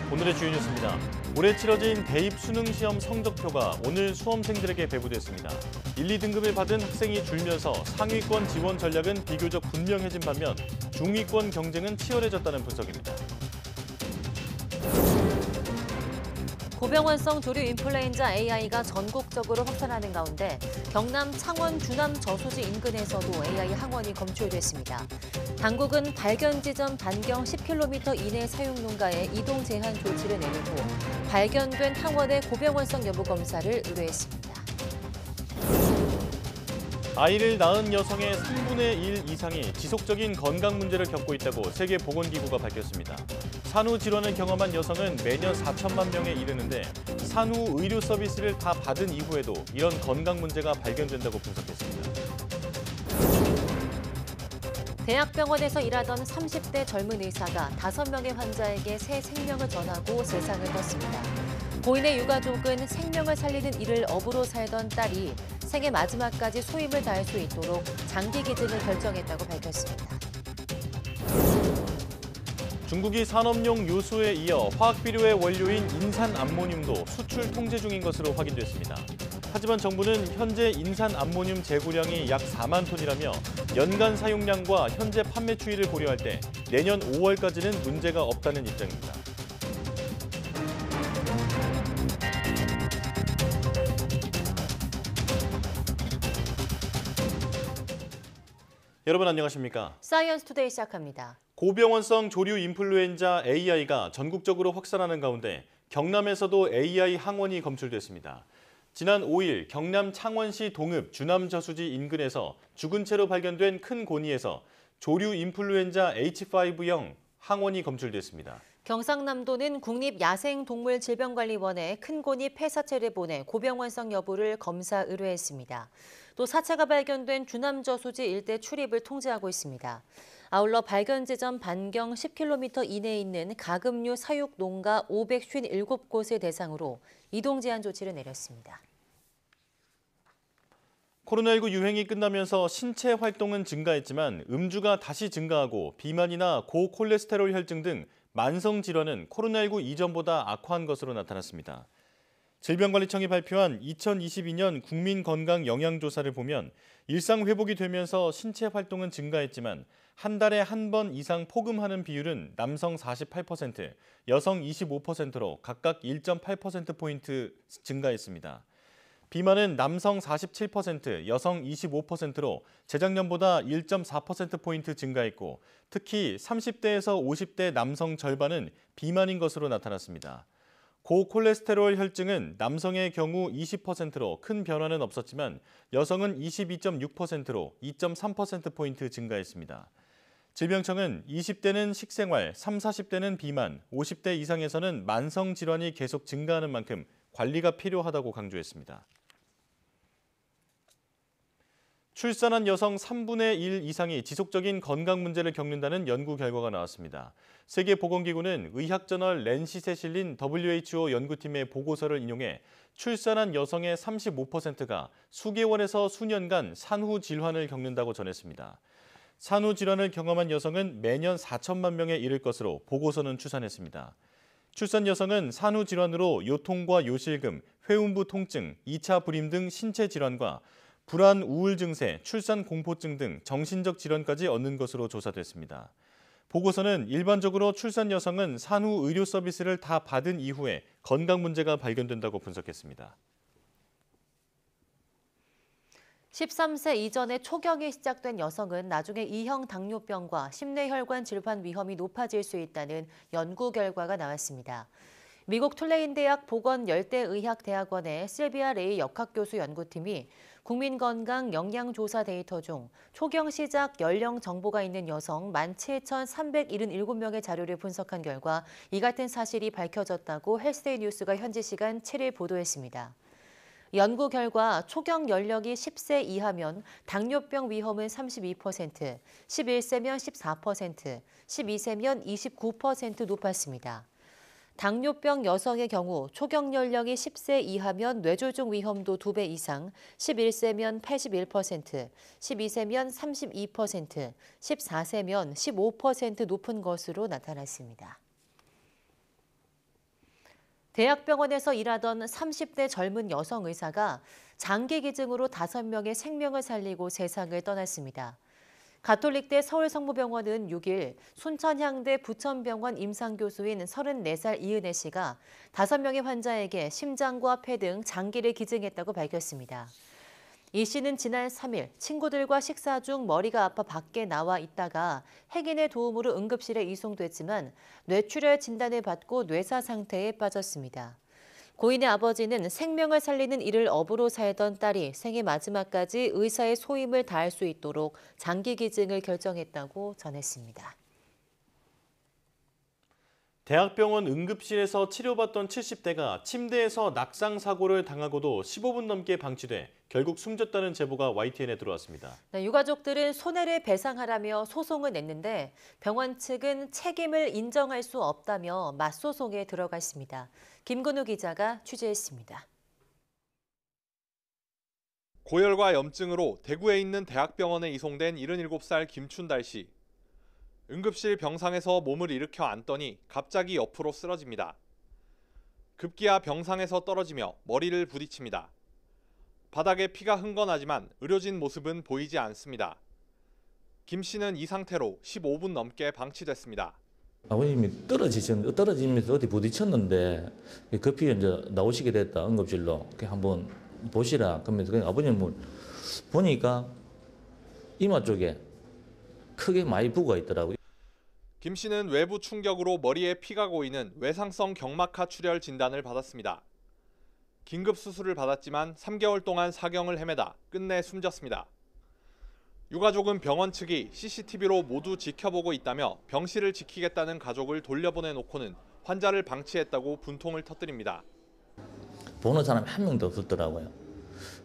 오늘의 주요 뉴스입니다. 올해 치러진 대입 수능 시험 성적표가 오늘 수험생들에게 배부됐습니다. 1, 2등급을 받은 학생이 줄면서 상위권 지원 전략은 비교적 분명해진 반면 중위권 경쟁은 치열해졌다는 분석입니다. 고병원성 조류 인플루엔자 AI가 전국적으로 확산하는 가운데 경남 창원 주남 저수지 인근에서도 AI 항원이 검출됐습니다. 당국은 발견 지점 반경 10km 이내 사용 농가에 이동 제한 조치를 내리고 발견된 항원의 고병원성 여부 검사를 의뢰했습니다. 아이를 낳은 여성의 3분의 1 이상이 지속적인 건강 문제를 겪고 있다고 세계보건기구가 밝혔습니다. 산후 질환을 경험한 여성은 매년 4천만 명에 이르는데 산후 의료 서비스를 다 받은 이후에도 이런 건강 문제가 발견된다고 분석했습니다. 대학병원에서 일하던 30대 젊은 의사가 5명의 환자에게 새 생명을 전하고 세상을 떴습니다. 고인의 유가족은 생명을 살리는 일을 업으로 살던 딸이 생애 마지막까지 소임을 다할 수 있도록 장기 기증을 결정했다고 밝혔습니다. 중국이 산업용 요소에 이어 화학비료의 원료인 인산암모늄도 수출 통제 중인 것으로 확인됐습니다. 하지만 정부는 현재 인산암모늄 재고량이 약 4만 톤이라며 연간 사용량과 현재 판매 추이를 고려할 때 내년 5월까지는 문제가 없다는 입장입니다. 여러분 안녕하십니까? 사이언스 투데이 시작합니다. 고병원성 조류 인플루엔자 AI가 전국적으로 확산하는 가운데 경남에서도 AI 항원이 검출됐습니다. 지난 5일 경남 창원시 동읍 주남저수지 인근에서 죽은 채로 발견된 큰 고니에서 조류 인플루엔자 H5형 항원이 검출됐습니다. 경상남도는 국립야생동물질병관리원에 큰 고니 폐사체를 보내 고병원성 여부를 검사 의뢰했습니다. 또 사체가 발견된 주남저수지 일대 출입을 통제하고 있습니다. 아울러 발견 지점 반경 10km 이내에 있는 가금류 사육 농가 557곳을 대상으로 이동 제한 조치를 내렸습니다. 코로나19 유행이 끝나면서 신체 활동은 증가했지만 음주가 다시 증가하고 비만이나 고콜레스테롤 혈증 등 만성 질환은 코로나19 이전보다 악화한 것으로 나타났습니다. 질병관리청이 발표한 2022년 국민건강영양조사를 보면 일상 회복이 되면서 신체 활동은 증가했지만 한 달에 한 번 이상 포금하는 비율은 남성 48%, 여성 25%로 각각 1.8%포인트 증가했습니다. 비만은 남성 47%, 여성 25%로 재작년보다 1.4%포인트 증가했고 특히 30대에서 50대 남성 절반은 비만인 것으로 나타났습니다. 고콜레스테롤 혈증은 남성의 경우 20%로 큰 변화는 없었지만 여성은 22.6%로 2.3%포인트 증가했습니다. 질병청은 20대는 식생활, 30, 40대는 비만, 50대 이상에서는 만성 질환이 계속 증가하는 만큼 관리가 필요하다고 강조했습니다. 출산한 여성 3분의 1 이상이 지속적인 건강 문제를 겪는다는 연구 결과가 나왔습니다. 세계보건기구는 의학저널 랜싯에 실린 WHO 연구팀의 보고서를 인용해 출산한 여성의 35%가 수개월에서 수년간 산후 질환을 겪는다고 전했습니다. 산후 질환을 경험한 여성은 매년 4천만 명에 이를 것으로 보고서는 추산했습니다. 출산 여성은 산후 질환으로 요통과 요실금, 회음부 통증, 2차 불임 등 신체 질환과 불안, 우울 증세, 출산 공포증 등 정신적 질환까지 얻는 것으로 조사됐습니다. 보고서는 일반적으로 출산 여성은 산후 의료 서비스를 다 받은 이후에 건강 문제가 발견된다고 분석했습니다. 13세 이전에 초경이 시작된 여성은 나중에 2형 당뇨병과 심뇌혈관 질환 위험이 높아질 수 있다는 연구 결과가 나왔습니다. 미국 툴레인 대학 보건열대의학대학원의 실비아 레이 역학교수 연구팀이 국민건강 영양조사 데이터 중 초경 시작 연령 정보가 있는 여성 17,377명의 자료를 분석한 결과 이 같은 사실이 밝혀졌다고 헬스데이 뉴스가 현지 시간 7일 보도했습니다. 연구 결과 초경 연령이 10세 이하면 당뇨병 위험은 32%, 11세면 14%, 12세면 29% 높았습니다. 당뇨병 여성의 경우 초경 연령이 10세 이하면 뇌졸중 위험도 2배 이상, 11세면 81%, 12세면 32%, 14세면 15% 높은 것으로 나타났습니다. 대학병원에서 일하던 30대 젊은 여성 의사가 장기 기증으로 5명의 생명을 살리고 세상을 떠났습니다. 가톨릭대 서울성모병원은 6일 순천향대 부천병원 임상교수인 34살 이은혜 씨가 5명의 환자에게 심장과 폐 등 장기를 기증했다고 밝혔습니다. 이 씨는 지난 3일 친구들과 식사 중 머리가 아파 밖에 나와 있다가 핵인의 도움으로 응급실에 이송됐지만 뇌출혈 진단을 받고 뇌사 상태에 빠졌습니다. 고인의 아버지는 생명을 살리는 일을 업으로 살던 딸이 생애 마지막까지 의사의 소임을 다할 수 있도록 장기 기증을 결정했다고 전했습니다. 대학병원 응급실에서 치료받던 70대가 침대에서 낙상 사고를 당하고도 15분 넘게 방치돼 결국 숨졌다는 제보가 YTN에 들어왔습니다. 유가족들은 손해를 배상하라며 소송을 냈는데 병원 측은 책임을 인정할 수 없다며 맞소송에 들어갔습니다. 김근우 기자가 취재했습니다. 고열과 염증으로 대구에 있는 대학병원에 이송된 77살 김춘달 씨. 응급실 병상에서 몸을 일으켜 앉더니 갑자기 옆으로 쓰러집니다. 급기야 병상에서 떨어지며 머리를 부딪힙니다. 바닥에 피가 흥건하지만 의료진 모습은 보이지 않습니다. 김 씨는 이 상태로 15분 넘게 방치됐습니다. 아버님이 떨어지면서 어디 부딪혔는데 급히 이제 나오시게 됐다, 응급실로. 한번 보시라. 그러면서 아버님을 보니까 이마 쪽에 크게 많이 부어가 있더라고요. 김 씨는 외부 충격으로 머리에 피가 고이는 외상성 경막하 출혈 진단을 받았습니다. 긴급 수술을 받았지만 3개월 동안 사경을 헤매다 끝내 숨졌습니다. 유가족은 병원 측이 CCTV로 모두 지켜보고 있다며 병실을 지키겠다는 가족을 돌려보내놓고는 환자를 방치했다고 분통을 터뜨립니다. 보는 사람이 한 명도 없었더라고요.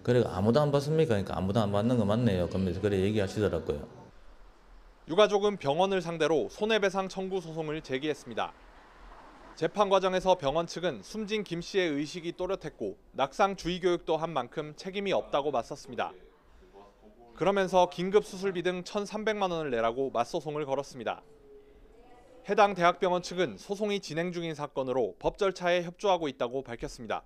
그래 아무도 안 봤습니까? 그러니까 아무도 안 봤는 거 맞네요. 그러면서 그래 얘기하시더라고요. 유가족은 병원을 상대로 손해배상 청구 소송을 제기했습니다. 재판 과정에서 병원 측은 숨진 김 씨의 의식이 또렷했고 낙상 주의 교육도 한 만큼 책임이 없다고 맞섰습니다. 그러면서 긴급 수술비 등 1,300만 원을 내라고 맞소송을 걸었습니다. 해당 대학병원 측은 소송이 진행 중인 사건으로 법 절차에 협조하고 있다고 밝혔습니다.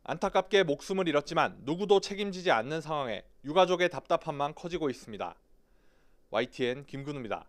안타깝게 목숨을 잃었지만 누구도 책임지지 않는 상황에 유가족의 답답함만 커지고 있습니다. YTN 김근우입니다.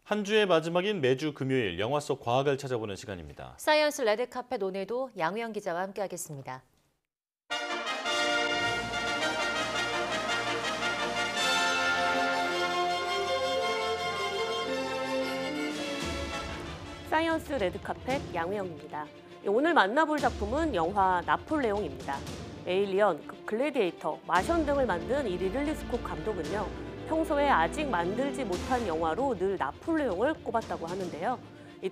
한 주의 마지막인 매주 금요일 영화 속 과학을 찾아보는 시간입니다. 사이언스 레드카펫 오늘도 양우영 기자와 함께하겠습니다. 사이언스 레드카펫 양우영입니다. 오늘 만나볼 작품은 영화 나폴레옹입니다. 에일리언, 글래디에이터, 마션 등을 만든 이 리들리 스콧 감독은요. 평소에 아직 만들지 못한 영화로 늘 나폴레옹을 꼽았다고 하는데요.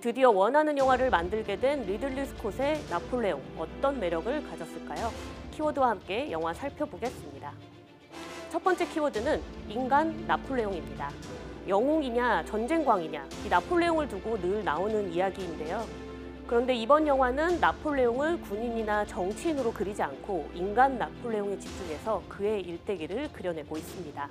드디어 원하는 영화를 만들게 된 리들리 스콧의 나폴레옹, 어떤 매력을 가졌을까요? 키워드와 함께 영화 살펴보겠습니다. 첫 번째 키워드는 인간 나폴레옹입니다. 영웅이냐 전쟁광이냐, 이 나폴레옹을 두고 늘 나오는 이야기인데요. 그런데 이번 영화는 나폴레옹을 군인이나 정치인으로 그리지 않고 인간 나폴레옹에 집중해서 그의 일대기를 그려내고 있습니다.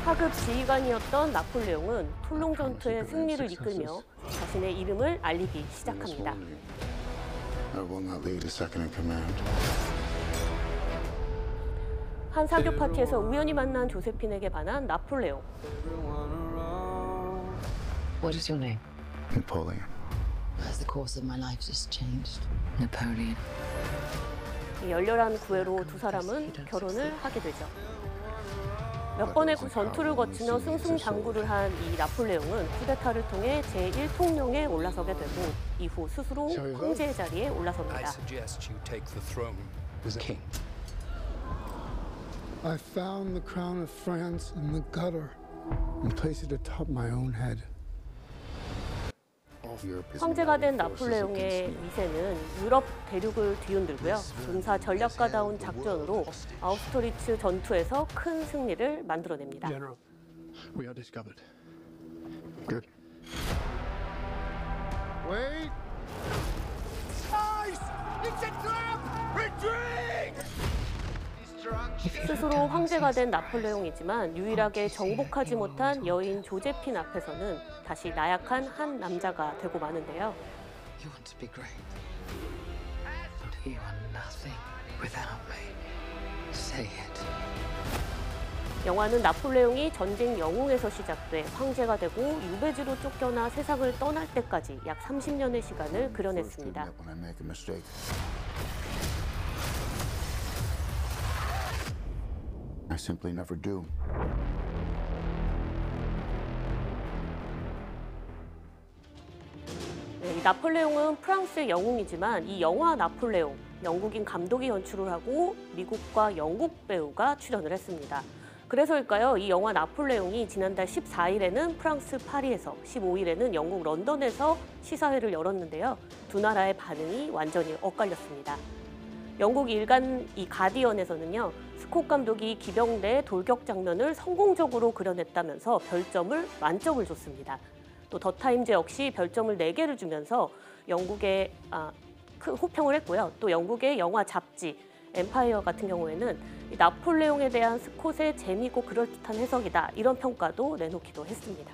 하급 지휘관이었던 나폴레옹은 툴롱 전투의 승리를 이끌며 자신의 이름을 알리기 시작합니다. 한 사교 파티에서 우연히 만난 조세핀에게 반한 나폴레옹. What is your name? Napoleon. As the course of my life just changed. Napoleon. 이 열렬한 구애로 두 사람은 결혼을 하게 되죠. 몇 번의 전투를 거치며 승승장구를 한 이 나폴레옹은 쿠데타를 통해 제1통령에 올라서게 되고 이후 스스로 황제의 자리에 올라섭니다. I found the crown of France in the gutter and placed it atop my own head. 황제가 된 나폴레옹의 미세는 유럽 대륙을 뒤흔들고요. 군사 전략가다운 작전으로 아우슈트리츠 전투에서 큰 승리를 만들어냅니다. General, we are discovered. Good. Wait! 스스로 황제가 된 나폴레옹이지만 유일하게 정복하지 못한 여인 조제핀 앞에서는 다시 나약한 한 남자가 되고 마는데요. You want to be great. And you are nothing without me. Say it. 영화는 나폴레옹이 전쟁 영웅에서 시작돼 황제가 되고 유배지로 쫓겨나 세상을 떠날 때까지 약 30년의 시간을 그려냈습니다. I simply never do. 네, 이 나폴레옹은 프랑스의 영웅이지만 이 영화 나폴레옹, 영국인 감독이 연출을 하고 미국과 영국 배우가 출연을 했습니다. 그래서일까요? 이 영화 나폴레옹이 지난달 14일에는 프랑스 파리에서 15일에는 영국 런던에서 시사회를 열었는데요. 두 나라의 반응이 완전히 엇갈렸습니다. 영국 일간 이 가디언에서는요. 스콧 감독이 기병대 돌격 장면을 성공적으로 그려냈다면서 별점을 만점을 줬습니다. 또 더 타임즈 역시 별점을 4개를 주면서 영국에 큰 호평을 했고요. 또 영국의 영화 잡지 엠파이어 같은 경우에는 이 나폴레옹에 대한 스콧의 재미있고 그럴듯한 해석이다 이런 평가도 내놓기도 했습니다.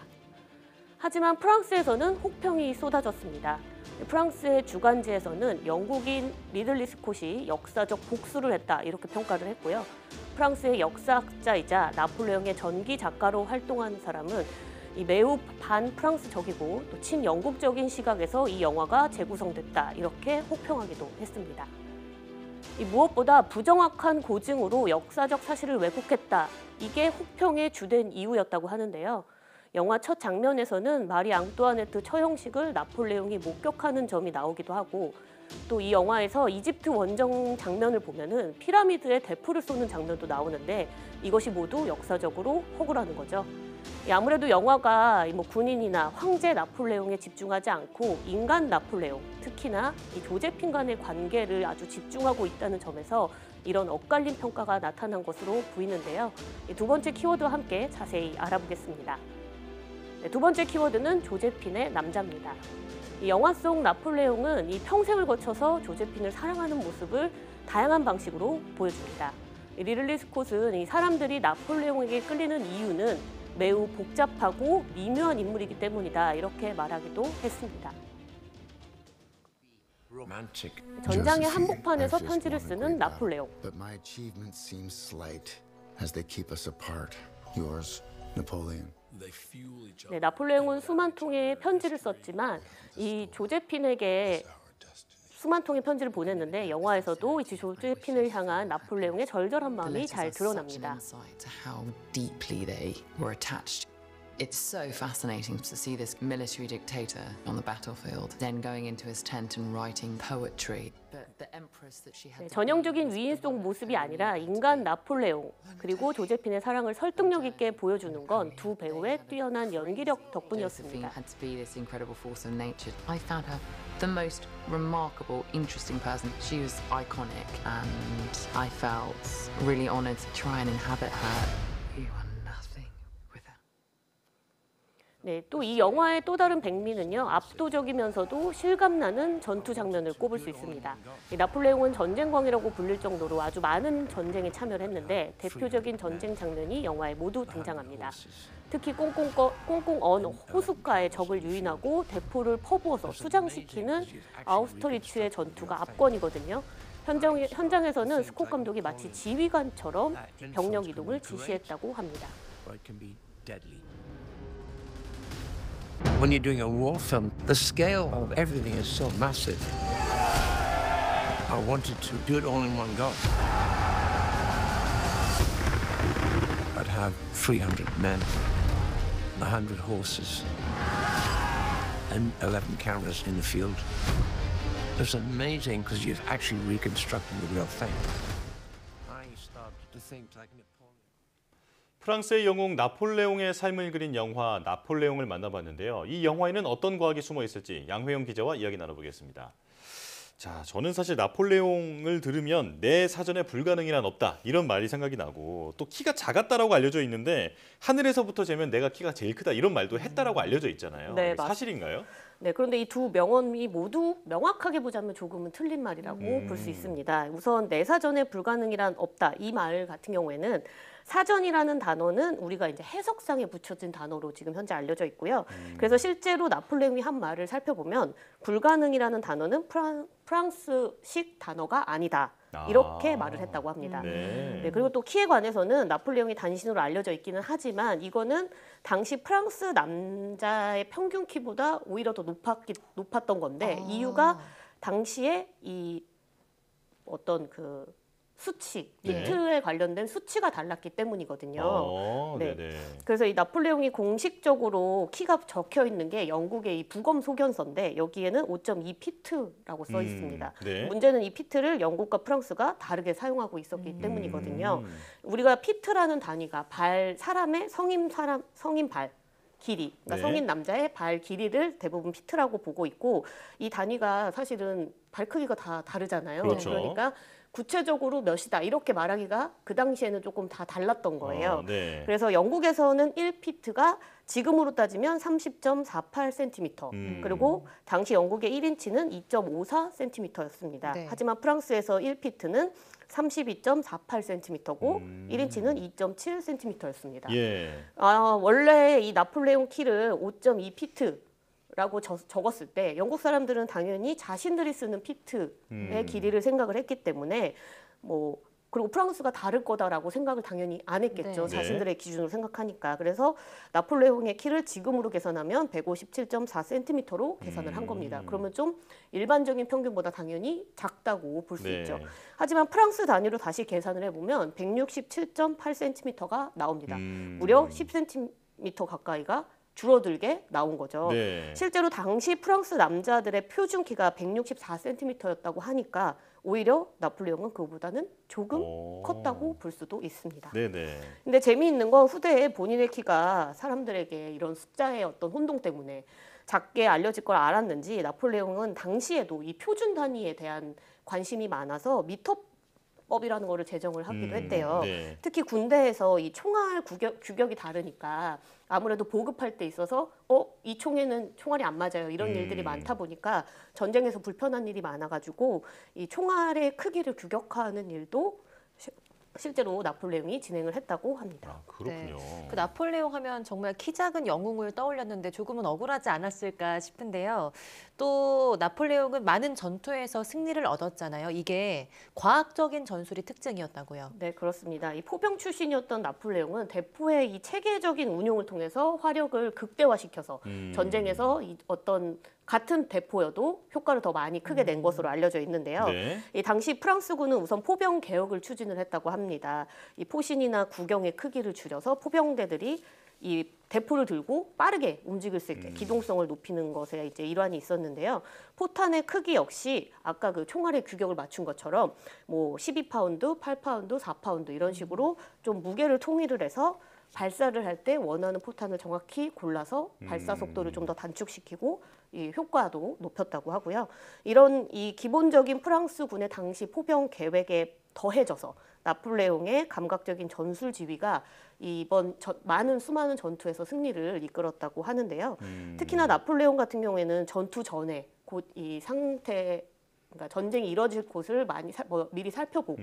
하지만 프랑스에서는 혹평이 쏟아졌습니다. 프랑스의 주간지에서는 영국인 리들리 스콧이 역사적 복수를 했다 이렇게 평가를 했고요. 프랑스의 역사학자이자 나폴레옹의 전기 작가로 활동한 사람은 이 매우 반프랑스적이고 또 친영국적인 시각에서 이 영화가 재구성됐다 이렇게 혹평하기도 했습니다. 이 무엇보다 부정확한 고증으로 역사적 사실을 왜곡했다 이게 혹평의 주된 이유였다고 하는데요. 영화 첫 장면에서는 마리 앙뚜아네트 처형식을 나폴레옹이 목격하는 점이 나오기도 하고 또 이 영화에서 이집트 원정 장면을 보면은 피라미드에 대포를 쏘는 장면도 나오는데 이것이 모두 역사적으로 허구라는 거죠. 아무래도 영화가 뭐 군인이나 황제 나폴레옹에 집중하지 않고 인간 나폴레옹, 특히나 이 조제핀 간의 관계를 아주 집중하고 있다는 점에서 이런 엇갈린 평가가 나타난 것으로 보이는데요. 두 번째 키워드와 함께 자세히 알아보겠습니다. 두 번째 키워드는 조제핀의 남자입니다. 이 영화 속 나폴레옹은 이 평생을 거쳐서 조제핀을 사랑하는 모습을 다양한 방식으로 보여줍니다. 리들리 스콧은 이 사람들이 나폴레옹에게 끌리는 이유는 매우 복잡하고 미묘한 인물이기 때문이다 이렇게 말하기도 했습니다. 전장의 한복판에서 편지를 쓰는 나폴레옹. But my achievements seem slight as they keep us apart. Yours, Napoleon. 네, 나폴레옹은 수만 통의 편지를 썼지만 이 조제핀에게 수만 통의 편지를 보냈는데 영화에서도 이 조제핀을 향한 나폴레옹의 절절한 마음이 잘 드러납니다. It's so fascinating to see this military dictator on the battlefield, then going into his tent and writing poetry. But the empress that she had. 전형적인 위인 속 모습이 아니라 인간 나폴레옹 그리고 조제핀의 사랑을 설득력 있게 보여주는 건 두 배우의 뛰어난 연기력 덕분이었습니다. Had to be this incredible force of nature. I found her the most remarkable, interesting person. She was iconic, and I felt really honoured to try and inhabit her. 네, 또 이 영화의 또 다른 백미는요, 압도적이면서도 실감나는 전투 장면을 꼽을 수 있습니다. 이 나폴레옹은 전쟁광이라고 불릴 정도로 아주 많은 전쟁에 참여를 했는데 대표적인 전쟁 장면이 영화에 모두 등장합니다. 특히 꽁꽁 언 호숫가에 적을 유인하고 대포를 퍼부어서 수장시키는 아우스터리츠의 전투가 압권이거든요. 현장에서는 스콧 감독이 마치 지휘관처럼 병력 이동을 지시했다고 합니다. When you're doing a war film, the scale of everything is so massive. I wanted to do it all in one go. I'd have 300 men, 100 horses, and 11 cameras in the field. It's amazing because you're actually reconstructing the real thing. I started to think like Napoleon. 프랑스의 영웅 나폴레옹의 삶을 그린 영화 나폴레옹을 만나봤는데요. 이 영화에는 어떤 과학이 숨어 있을지 양회영 기자와 이야기 나눠보겠습니다. 자, 저는 사실 나폴레옹을 들으면 내 사전에 불가능이란 없다 이런 말이 생각이 나고 또 키가 작았다라고 알려져 있는데 하늘에서부터 재면 내가 키가 제일 크다 이런 말도 했다라고 알려져 있잖아요. 네, 사실인가요? 네, 그런데 이 두 명언이 모두 명확하게 보자면 조금은 틀린 말이라고 볼 수 있습니다. 우선 내 사전에 불가능이란 없다 이 말 같은 경우에는 사전이라는 단어는 우리가 이제 해석상에 붙여진 단어로 지금 현재 알려져 있고요. 그래서 실제로 나폴레옹이 한 말을 살펴보면 불가능이라는 단어는 프랑스식 단어가 아니다. 이렇게 말을 했다고 합니다. 네, 그리고 또 키에 관해서는 나폴레옹이 단신으로 알려져 있기는 하지만 이거는 당시 프랑스 남자의 평균 키보다 오히려 더 높았던 건데 이유가 당시에 이 어떤 그 수치, 비트에 관련된 수치가 달랐기 때문이거든요. 네. 그래서 이 나폴레옹이 공식적으로 키가 적혀 있는 게 영국의 이 부검 소견서인데 여기에는 5.2 피트라고 써 있습니다. 문제는 이 피트를 영국과 프랑스가 다르게 사용하고 있었기 때문이거든요. 우리가 피트라는 단위가 사람의 성인 발 길이, 그러니까 성인 남자의 발 길이를 대부분 피트라고 보고 있고 이 단위가 사실은 발 크기가 다 다르잖아요. 그렇죠. 그러니까 구체적으로 몇이다 이렇게 말하기가 그 당시에는 조금 다 달랐던 거예요. 그래서 영국에서는 1피트가 지금으로 따지면 30.48cm 그리고 당시 영국의 1인치는 2.54cm였습니다. 하지만 프랑스에서 1피트는 32.48cm고 1인치는 2.7cm였습니다. 원래 이 나폴레옹 키를 5.2피트 라고 적었을 때 영국 사람들은 당연히 자신들이 쓰는 피트의 길이를 생각을 했기 때문에 그리고 프랑스가 다를 거다라고 생각을 당연히 안 했겠죠. 자신들의 기준으로 생각하니까. 그래서 나폴레옹의 키를 지금으로 계산하면 157.4cm로 계산을 한 겁니다. 그러면 좀 일반적인 평균보다 당연히 작다고 볼 수 있죠. 하지만 프랑스 단위로 다시 계산을 해보면 167.8cm가 나옵니다. 무려 10cm 가까이가 줄어들게 나온 거죠. 실제로 당시 프랑스 남자들의 표준 키가 164cm였다고 하니까 오히려 나폴레옹은 그보다는 조금 컸다고 볼 수도 있습니다. 근데 재미있는 건 후대에 본인의 키가 사람들에게 이런 숫자의 어떤 혼동 때문에 작게 알려질 걸 알았는지 나폴레옹은 당시에도 이 표준 단위에 대한 관심이 많아서 미터법이라는 거를 제정을 하기도 했대요. 특히 군대에서 이 총알 규격이 다르니까 아무래도 보급할 때 있어서 이 총에는 총알이 안 맞아요. 이런 일들이 많다 보니까 전쟁에서 불편한 일이 많아가지고 이 총알의 크기를 규격화하는 일도 실제로 나폴레옹이 진행을 했다고 합니다. 그렇군요. 그 나폴레옹 하면 정말 키 작은 영웅을 떠올렸는데 조금은 억울하지 않았을까 싶은데요. 또 나폴레옹은 많은 전투에서 승리를 얻었잖아요. 이게 과학적인 전술이 특징이었다고요. 네, 그렇습니다. 이 포병 출신이었던 나폴레옹은 대포의 이 체계적인 운용을 통해서 화력을 극대화시켜서 전쟁에서 어떤 같은 대포여도 효과를 더 많이 크게 낸 것으로 알려져 있는데요. 이 당시 프랑스군은 우선 포병 개혁을 추진을 했다고 합니다. 이 포신이나 구경의 크기를 줄여서 포병대들이 이 대포를 들고 빠르게 움직일 수 있게 기동성을 높이는 것에 이제 일환이 있었는데요. 포탄의 크기 역시 아까 그 총알의 규격을 맞춘 것처럼 12파운드, 8파운드, 4파운드 이런 식으로 좀 무게를 통일을 해서 발사를 할 때 원하는 포탄을 정확히 골라서 발사 속도를 좀 더 단축시키고 이 효과도 높였다고 하고요. 이런 이 기본적인 프랑스군의 당시 포병 계획에 더해져서 나폴레옹의 감각적인 전술 지휘가 이번 수많은 전투에서 승리를 이끌었다고 하는데요. 특히나 나폴레옹 같은 경우에는 전투 전에 곧 이 상태 그러니까 전쟁이 이뤄질 곳을 미리 살펴보고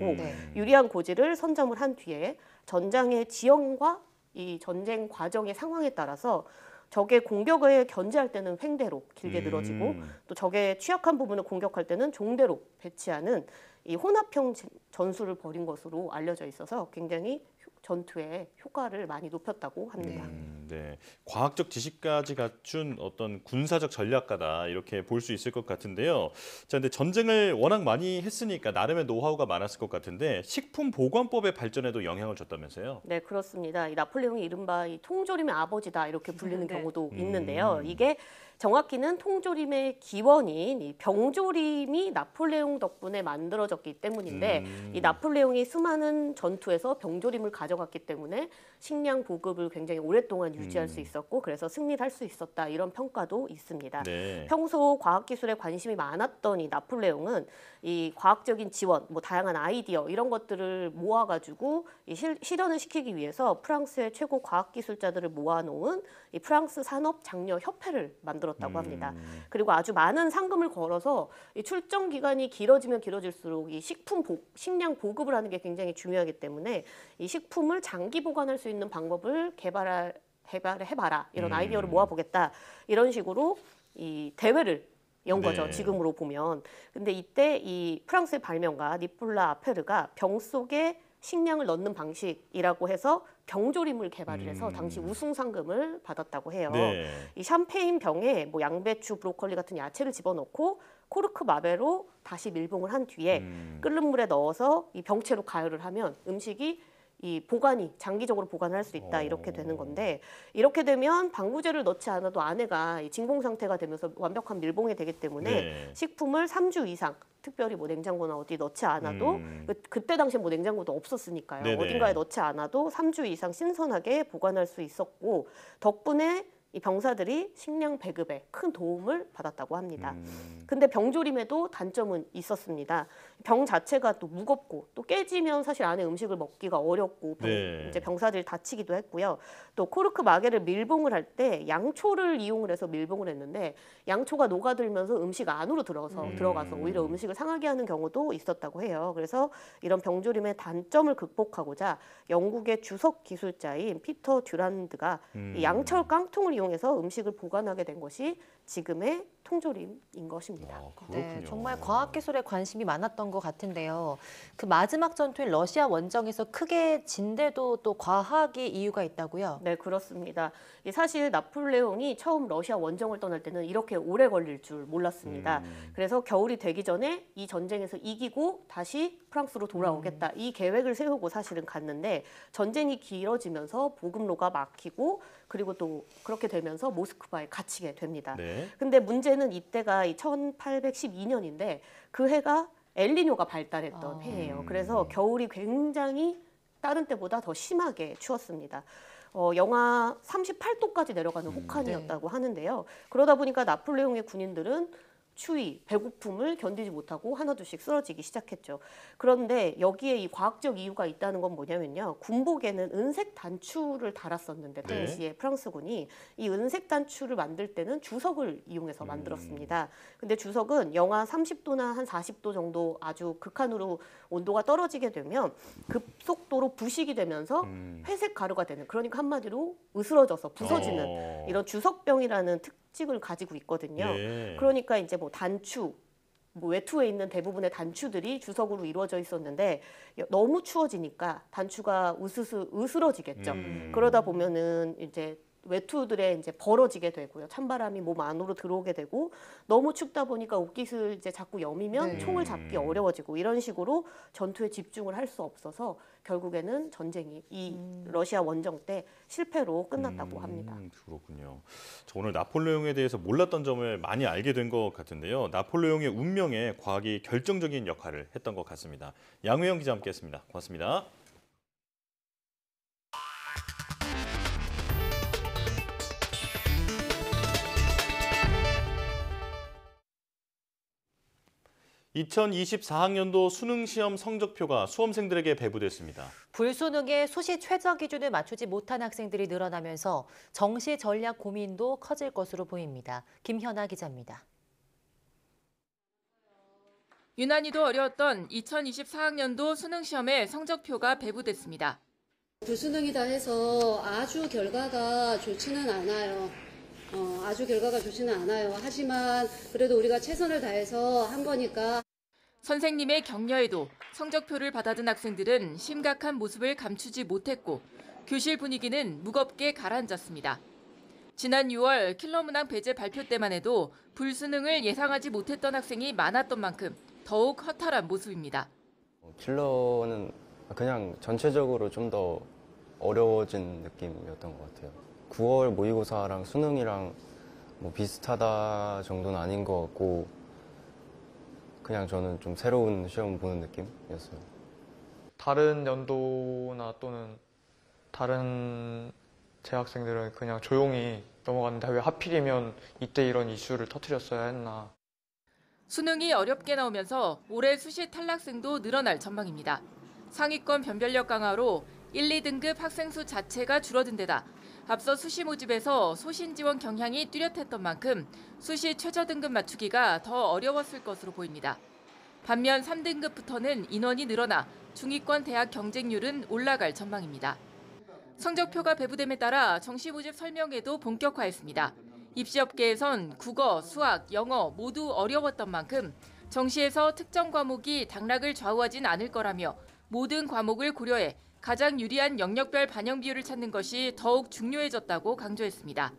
유리한 고지를 선점을 한 뒤에 전장의 지형과 이 전쟁 과정의 상황에 따라서 적의 공격을 견제할 때는 횡대로 길게 늘어지고 또 적의 취약한 부분을 공격할 때는 종대로 배치하는 이 혼합형 전술을 벌인 것으로 알려져 있어서 굉장히 전투의 효과를 많이 높였다고 합니다. 네, 과학적 지식까지 갖춘 어떤 군사적 전략가다 이렇게 볼 수 있을 것 같은데요. 자, 근데 전쟁을 워낙 많이 했으니까 나름의 노하우가 많았을 것 같은데 식품 보관법의 발전에도 영향을 줬다면서요? 네, 그렇습니다. 이 나폴레옹이 이른바 이 통조림의 아버지다 이렇게 불리는 경우도 있는데요. 이게 정확히는 통조림의 기원인 이 병조림이 나폴레옹 덕분에 만들어졌기 때문인데 이 나폴레옹이 수많은 전투에서 병조림을 가져갔기 때문에 식량 보급을 굉장히 오랫동안 유지할 수 있었고 그래서 승리를 할 수 있었다 이런 평가도 있습니다. 네. 평소 과학기술에 관심이 많았던 이 나폴레옹은 이 과학적인 지원, 뭐 다양한 아이디어 이런 것들을 모아가지고 실현을 시키기 위해서 프랑스의 최고 과학기술자들을 모아놓은 이 프랑스 산업 장려 협회를 만들었다고 합니다. 그리고 아주 많은 상금을 걸어서 이 출정 기간이 길어지면 길어질수록 이 식량 보급을 하는 게 굉장히 중요하기 때문에 이 식품을 장기 보관할 수 있는 방법을 해봐라 이런 아이디어를 모아보겠다 이런 식으로 이 대회를 연 거죠. 지금으로 보면. 근데 이때 이 프랑스의 발명가 니콜라 아페르가 병 속에 식량을 넣는 방식이라고 해서 병조림을 개발을 해서 당시 우승 상금을 받았다고 해요. 이 샴페인 병에 뭐 양배추, 브로콜리 같은 야채를 집어넣고 코르크 마배로 다시 밀봉을 한 뒤에 끓는 물에 넣어서 이 병채로 가열을 하면 음식이 이 보관이 장기적으로 보관을 할 수 있다 이렇게 되는 건데 이렇게 되면 방부제를 넣지 않아도 안에가 진공 상태가 되면서 완벽한 밀봉이 되기 때문에 식품을 3주 이상 특별히 뭐 냉장고나 어디 넣지 않아도 그때 당시에 뭐 냉장고도 없었으니까요. 어딘가에 넣지 않아도 3주 이상 신선하게 보관할 수 있었고 덕분에 이 병사들이 식량 배급에 큰 도움을 받았다고 합니다. 근데 병조림에도 단점은 있었습니다. 병 자체가 또 무겁고 또 깨지면 사실 안에 음식을 먹기가 어렵고 이제 병사들이 다치기도 했고요. 또 코르크 마개를 밀봉을 할 때 양초를 이용을 해서 밀봉을 했는데 양초가 녹아들면서 음식 안으로 들어가서 오히려 음식을 상하게 하는 경우도 있었다고 해요. 그래서 이런 병조림의 단점을 극복하고자 영국의 주석 기술자인 피터 듀란드가 이 양철 깡통을 이용해서 음식을 보관하게 된 것이 지금의 통조림인 것입니다. 네, 정말 과학기술에 관심이 많았던 것 같은데요. 그 마지막 전투인 러시아 원정에서 크게 진데도 또 과학이 이유가 있다고요? 네, 그렇습니다. 사실 나폴레옹이 처음 러시아 원정을 떠날 때는 이렇게 오래 걸릴 줄 몰랐습니다. 그래서 겨울이 되기 전에 이 전쟁에서 이기고 다시 프랑스로 돌아오겠다. 이 계획을 세우고 사실은 갔는데 전쟁이 길어지면서 보급로가 막히고 그리고 또 그렇게 되면서 모스크바에 갇히게 됩니다. 근데 문제는 이때가 1812년인데 그 해가 엘니뇨가 발달했던 해예요. 그래서 겨울이 굉장히 다른 때보다 더 심하게 추웠습니다. 영하 38도까지 내려가는 혹한이었다고 하는데요. 그러다 보니까 나폴레옹의 군인들은 추위, 배고픔을 견디지 못하고 하나둘씩 쓰러지기 시작했죠. 그런데 여기에 이 과학적 이유가 있다는 건 뭐냐면요. 군복에는 은색 단추를 달았었는데 당시에 프랑스군이 이 은색 단추를 만들 때는 주석을 이용해서 만들었습니다. 근데 주석은 영하 30도나 한 40도 정도 아주 극한으로 온도가 떨어지게 되면 급속도로 부식이 되면서 회색 가루가 되는, 그러니까 한마디로 으스러져서 부서지는 이런 주석병이라는 특징을 가지고 있거든요. 그러니까 이제 뭐 단추, 뭐 외투에 있는 대부분의 단추들이 주석으로 이루어져 있었는데 너무 추워지니까 단추가 으스러지겠죠. 그러다 보면은 이제 외투들에 이제 벌어지게 되고요. 찬바람이 몸 안으로 들어오게 되고 너무 춥다 보니까 옷깃을 이제 자꾸 여미면 총을 잡기 어려워지고 이런 식으로 전투에 집중을 할 수 없어서 결국에는 전쟁이 이 러시아 원정 때 실패로 끝났다고 합니다. 그렇군요. 저 오늘 나폴레옹에 대해서 몰랐던 점을 많이 알게 된 것 같은데요. 나폴레옹의 운명에 과학이 결정적인 역할을 했던 것 같습니다. 양우영 기자 함께했습니다. 고맙습니다. 2024학년도 수능시험 성적표가 수험생들에게 배부됐습니다. 불수능의 수시 최저 기준을 맞추지 못한 학생들이 늘어나면서 정시 전략 고민도 커질 것으로 보입니다. 김현아 기자입니다. 유난히도 어려웠던 2024학년도 수능시험의 성적표가 배부됐습니다. 불수능이다 해서 아주 결과가 좋지는 않아요. 하지만 그래도 우리가 최선을 다해서 한 거니까. 선생님의 격려에도 성적표를 받아든 학생들은 심각한 모습을 감추지 못했고 교실 분위기는 무겁게 가라앉았습니다. 지난 6월 킬러 문항 배제 발표 때만 해도 불수능을 예상하지 못했던 학생이 많았던 만큼 더욱 허탈한 모습입니다. 킬러는 그냥 전체적으로 좀 더 어려워진 느낌이었던 것 같아요. 9월 모의고사랑 수능이랑 뭐 비슷하다 정도는 아닌 것 같고 그냥 저는 좀 새로운 시험 보는 느낌이었어요. 다른 연도나 또는 다른 재학생들은 그냥 조용히 넘어갔는데 왜 하필이면 이때 이런 이슈를 터뜨렸어야 했나. 수능이 어렵게 나오면서 올해 수시 탈락생도 늘어날 전망입니다. 상위권 변별력 강화로 1, 2등급 학생 수 자체가 줄어든 데다 앞서 수시 모집에서 소신 지원 경향이 뚜렷했던 만큼 수시 최저 등급 맞추기가 더 어려웠을 것으로 보입니다. 반면 3등급부터는 인원이 늘어나 중위권 대학 경쟁률은 올라갈 전망입니다. 성적표가 배부됨에 따라 정시 모집 설명회도 본격화했습니다. 입시업계에선 국어, 수학, 영어 모두 어려웠던 만큼 정시에서 특정 과목이 당락을 좌우하진 않을 거라며 모든 과목을 고려해 가장 유리한 영역별 반영 비율을 찾는 것이 더욱 중요해졌다고 강조했습니다.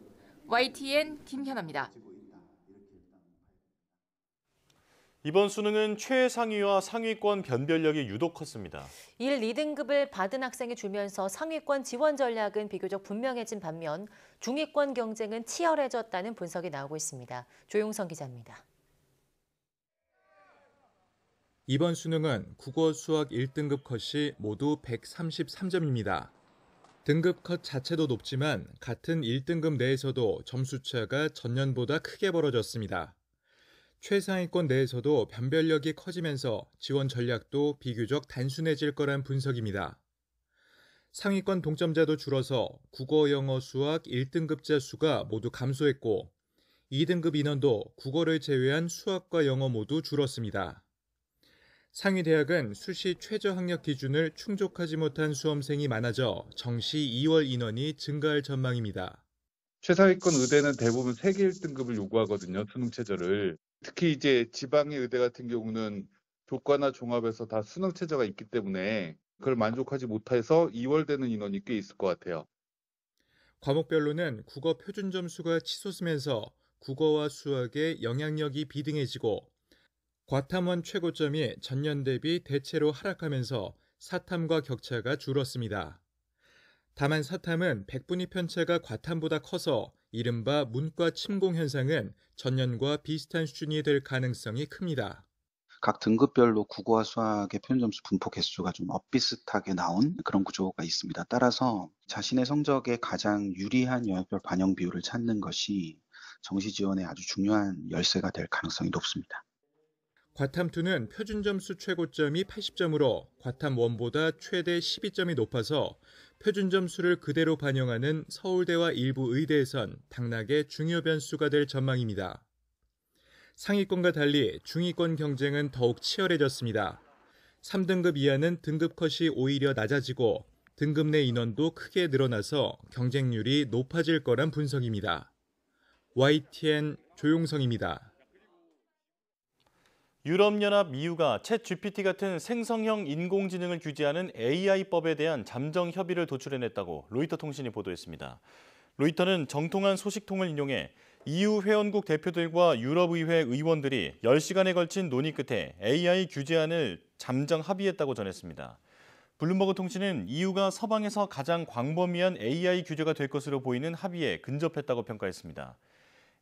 YTN 김현아입니다. 이번 수능은 최상위와 상위권 변별력이 유독 컸습니다. 1, 2등급을 받은 학생이 줄면서 상위권 지원 전략은 비교적 분명해진 반면 중위권 경쟁은 치열해졌다는 분석이 나오고 있습니다. 조용성 기자입니다. 이번 수능은 국어, 수학 1등급 컷이 모두 133점입니다. 등급 컷 자체도 높지만 같은 1등급 내에서도 점수차가 전년보다 크게 벌어졌습니다. 최상위권 내에서도 변별력이 커지면서 지원 전략도 비교적 단순해질 거란 분석입니다. 상위권 동점자도 줄어서 국어, 영어, 수학 1등급자 수가 모두 감소했고 2등급 인원도 국어를 제외한 수학과 영어 모두 줄었습니다. 상위 대학은 수시 최저 학력 기준을 충족하지 못한 수험생이 많아져 정시 2월 인원이 증가할 전망입니다. 최상위권 의대는 대부분 세계 1등급을 요구하거든요, 수능 최저를. 특히 이제 지방의 의대 같은 경우는 교과나 종합에서 다 수능 최저가 있기 때문에 그걸 만족하지 못해서 2월 되는 인원이 꽤 있을 것 같아요. 과목별로는 국어 표준 점수가 치솟으면서 국어와 수학의 영향력이 비등해지고 과탐원 최고점이 전년 대비 대체로 하락하면서 사탐과 격차가 줄었습니다. 다만 사탐은 백분위 편차가 과탐보다 커서 이른바 문과 침공 현상은 전년과 비슷한 수준이 될 가능성이 큽니다. 각 등급별로 국어와 수학의 표준점수 분포 개수가 좀 엇비슷하게 나온 그런 구조가 있습니다. 따라서 자신의 성적에 가장 유리한 영역별 반영 비율을 찾는 것이 정시 지원에 아주 중요한 열쇠가 될 가능성이 높습니다. 과탐2는 표준점수 최고점이 80점으로 과탐1보다 최대 12점이 높아서 표준점수를 그대로 반영하는 서울대와 일부 의대에선 당락의 중요 변수가 될 전망입니다. 상위권과 달리 중위권 경쟁은 더욱 치열해졌습니다. 3등급 이하는 등급 컷이 오히려 낮아지고 등급 내 인원도 크게 늘어나서 경쟁률이 높아질 거란 분석입니다. YTN 조용성입니다. 유럽연합 EU가 챗GPT 같은 생성형 인공지능을 규제하는 AI법에 대한 잠정 협의를 도출해냈다고 로이터 통신이 보도했습니다. 로이터는 정통한 소식통을 인용해 EU 회원국 대표들과 유럽의회 의원들이 10시간에 걸친 논의 끝에 AI 규제안을 잠정 합의했다고 전했습니다. 블룸버그 통신은 EU가 서방에서 가장 광범위한 AI 규제가 될 것으로 보이는 합의에 근접했다고 평가했습니다.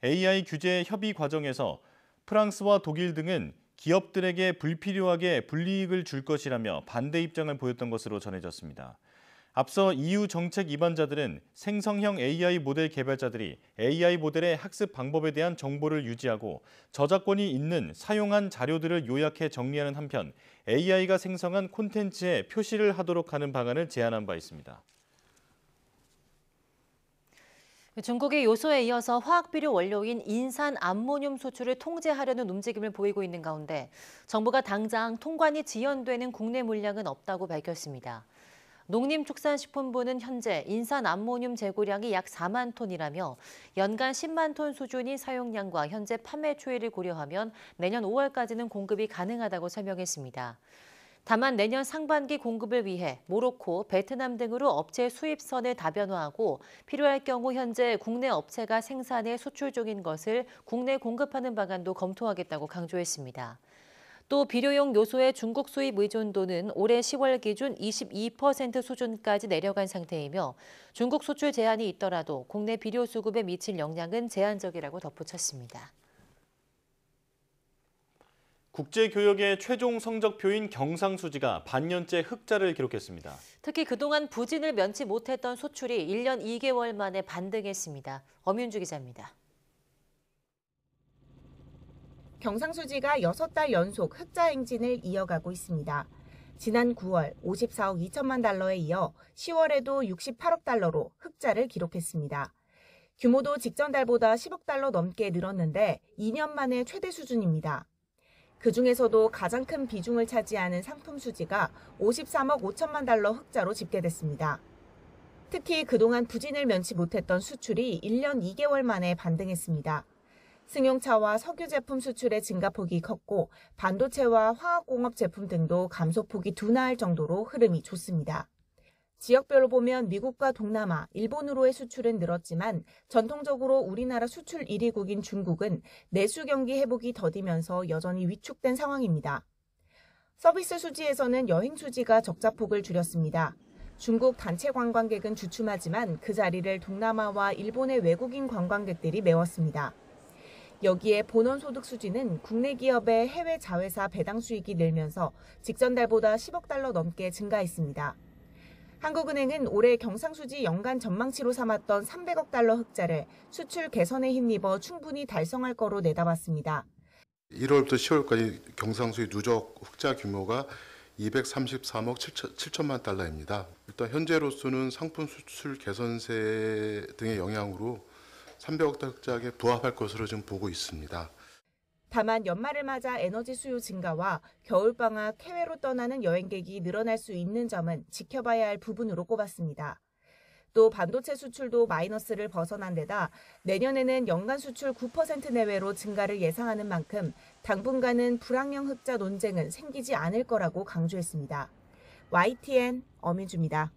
AI 규제 협의 과정에서 프랑스와 독일 등은 기업들에게 불필요하게 불이익을 줄 것이라며 반대 입장을 보였던 것으로 전해졌습니다. 앞서 EU 정책 입안자들은 생성형 AI 모델 개발자들이 AI 모델의 학습 방법에 대한 정보를 유지하고 저작권이 있는 사용한 자료들을 요약해 정리하는 한편 AI가 생성한 콘텐츠에 표시를 하도록 하는 방안을 제안한 바 있습니다. 중국이 요소에 이어서 화학비료 원료인 인산 암모늄 수출을 통제하려는 움직임을 보이고 있는 가운데 정부가 당장 통관이 지연되는 국내 물량은 없다고 밝혔습니다. 농림축산식품부는 현재 인산 암모늄 재고량이 약 4만 톤이라며 연간 10만 톤 수준인 사용량과 현재 판매 추이를 고려하면 내년 5월까지는 공급이 가능하다고 설명했습니다. 다만 내년 상반기 공급을 위해 모로코, 베트남 등으로 업체 수입선을 다변화하고 필요할 경우 현재 국내 업체가 생산해 수출 중인 것을 국내 공급하는 방안도 검토하겠다고 강조했습니다. 또 비료용 요소의 중국 수입 의존도는 올해 10월 기준 22% 수준까지 내려간 상태이며 중국 수출 제한이 있더라도 국내 비료 수급에 미칠 영향은 제한적이라고 덧붙였습니다. 국제교역의 최종 성적표인 경상수지가 반년째 흑자를 기록했습니다. 특히 그동안 부진을 면치 못했던 수출이 1년 2개월 만에 반등했습니다. 엄윤주 기자입니다. 경상수지가 6달 연속 흑자 행진을 이어가고 있습니다. 지난 9월 54억 2천만 달러에 이어 10월에도 68억 달러로 흑자를 기록했습니다. 규모도 직전 달보다 10억 달러 넘게 늘었는데 2년 만에 최대 수준입니다. 그중에서도 가장 큰 비중을 차지하는 상품 수지가 53억 5천만 달러 흑자로 집계됐습니다. 특히 그동안 부진을 면치 못했던 수출이 1년 2개월 만에 반등했습니다. 승용차와 석유 제품 수출의 증가폭이 컸고 반도체와 화학공업 제품 등도 감소폭이 둔화할 정도로 흐름이 좋습니다. 지역별로 보면 미국과 동남아, 일본으로의 수출은 늘었지만 전통적으로 우리나라 수출 1위국인 중국은 내수 경기 회복이 더디면서 여전히 위축된 상황입니다. 서비스 수지에서는 여행 수지가 적자폭을 줄였습니다. 중국 단체 관광객은 주춤하지만 그 자리를 동남아와 일본의 외국인 관광객들이 메웠습니다. 여기에 본원소득 수지는 국내 기업의 해외 자회사 배당 수익이 늘면서 직전 달보다 10억 달러 넘게 증가했습니다. 한국은행은 올해 경상수지 연간 전망치로 삼았던 300억 달러 흑자를 수출 개선에 힘입어 충분히 달성할 거로 내다봤습니다. 1월부터 10월까지 경상수지 누적 흑자 규모가 233억 7천만 달러입니다. 일단 현재로서는 상품 수출 개선세 등의 영향으로 300억 달러 흑자에 부합할 것으로 지금 보고 있습니다. 다만 연말을 맞아 에너지 수요 증가와 겨울방학 해외로 떠나는 여행객이 늘어날 수 있는 점은 지켜봐야 할 부분으로 꼽았습니다. 또 반도체 수출도 마이너스를 벗어난 데다 내년에는 연간 수출 9% 내외로 증가를 예상하는 만큼 당분간은 불황형 흑자 논쟁은 생기지 않을 거라고 강조했습니다. YTN 엄윤주입니다.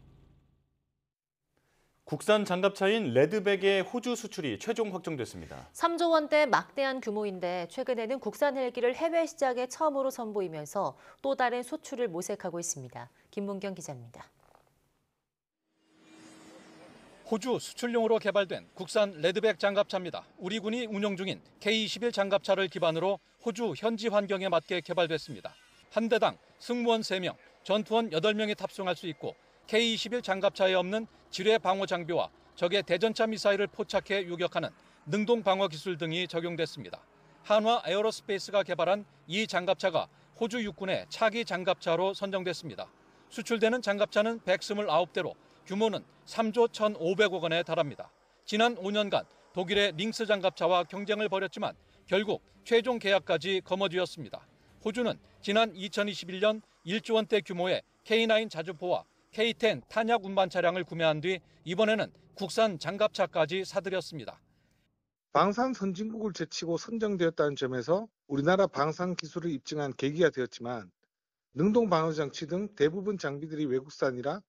국산 장갑차인 레드백의 호주 수출이 최종 확정됐습니다. 3조 원대 막대한 규모인데 최근에는 국산 헬기를 해외 시장에 처음으로 선보이면서 또 다른 수출을 모색하고 있습니다. 김문경 기자입니다. 호주 수출용으로 개발된 국산 레드백 장갑차입니다. 우리 군이 운용 중인 K-21 장갑차를 기반으로 호주 현지 환경에 맞게 개발됐습니다. 한 대당 승무원 3명, 전투원 8명이 탑승할 수 있고 K-21 장갑차에 없는 지뢰 방어 장비와 적의 대전차 미사일을 포착해 요격하는 능동 방어 기술 등이 적용됐습니다. 한화 에어로스페이스가 개발한 이 장갑차가 호주 육군의 차기 장갑차로 선정됐습니다. 수출되는 장갑차는 129대로 규모는 3조 1,500억 원에 달합니다. 지난 5년간 독일의 링스 장갑차와 경쟁을 벌였지만 결국 최종 계약까지 거머쥐었습니다. 호주는 지난 2021년 1조 원대 규모의 K9 자주포와 K10 탄약 운반 차량을 구매한 뒤 이번에는 국산 장갑차까지 사들였습니다. 방산 선진국을 제치고 선정되었다는 점에서 우리나라 방산 기술을 입증한 계기가 되었지만 능동 방어 장치 등 대부분 장비들이 외국산이라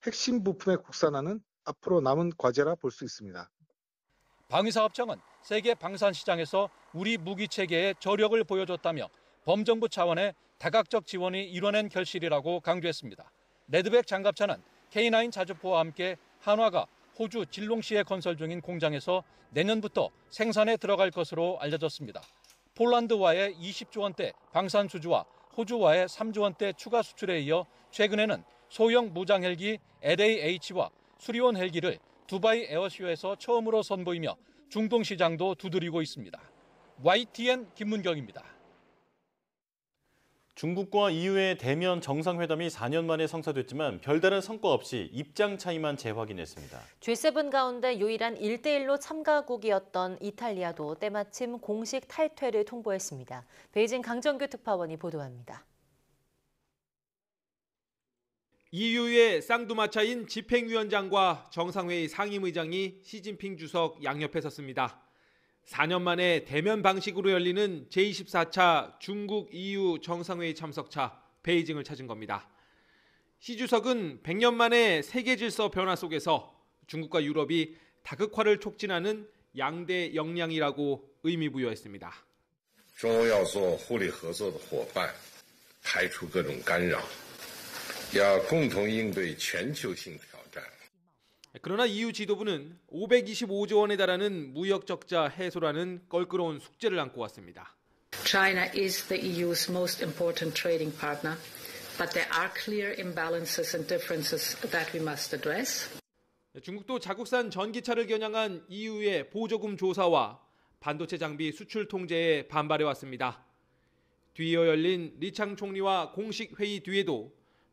핵심 부품의 국산화는 앞으로 남은 과제라 볼 수 있습니다. 방위사업청은 세계 방산 시장에서 우리 무기 체계의 저력을 보여줬다며 범정부 차원의 다각적 지원이 이뤄낸 결실이라고 강조했습니다. 레드백 장갑차는 K9 자주포와 함께 한화가 호주 질롱시에 건설 중인 공장에서 내년부터 생산에 들어갈 것으로 알려졌습니다. 폴란드와의 20조 원대 방산 수주와 호주와의 3조 원대 추가 수출에 이어 최근에는 소형 무장 헬기 LAH와 수리원 헬기를 두바이 에어쇼에서 처음으로 선보이며 중동 시장도 두드리고 있습니다. YTN 김문경입니다. 중국과 EU의 대면 정상회담이 4년 만에 성사됐지만 별다른 성과 없이 입장 차이만 재확인했습니다. G7 가운데 유일한 1대1로 참가국이었던 이탈리아도 때마침 공식 탈퇴를 통보했습니다. 베이징 강정규 특파원이 보도합니다. EU의 쌍두마차인 집행위원장과 정상회의 상임의장이 시진핑 주석 양옆에 섰습니다. 4년 만에 대면 방식으로 열리는 제24차 중국 EU 정상회의 참석차 베이징을 찾은 겁니다. 시 주석은 100년 만에 세계 질서 변화 속에서 중국과 유럽이 다극화를 촉진하는 양대 역량이라고 의미 부여했습니다. 中欧要做互利合作的伙伴，排除各种干扰，要共同应对全球性挑战。 그러나 EU 지도부는 525조 원에 달하는 무역 적자 해소라는 껄끄러운 숙제를 안고 왔습니다. China is the EU's most important trading partner, but there are clear imbalances and differences that we must address. 중국도 자국산 전기차를 겨냥한 EU의 보조금 조사와 반도체 장비 수출 통제에 반발해 왔습니다. 뒤이어 열린 리창 총리와 공식 회의 뒤에도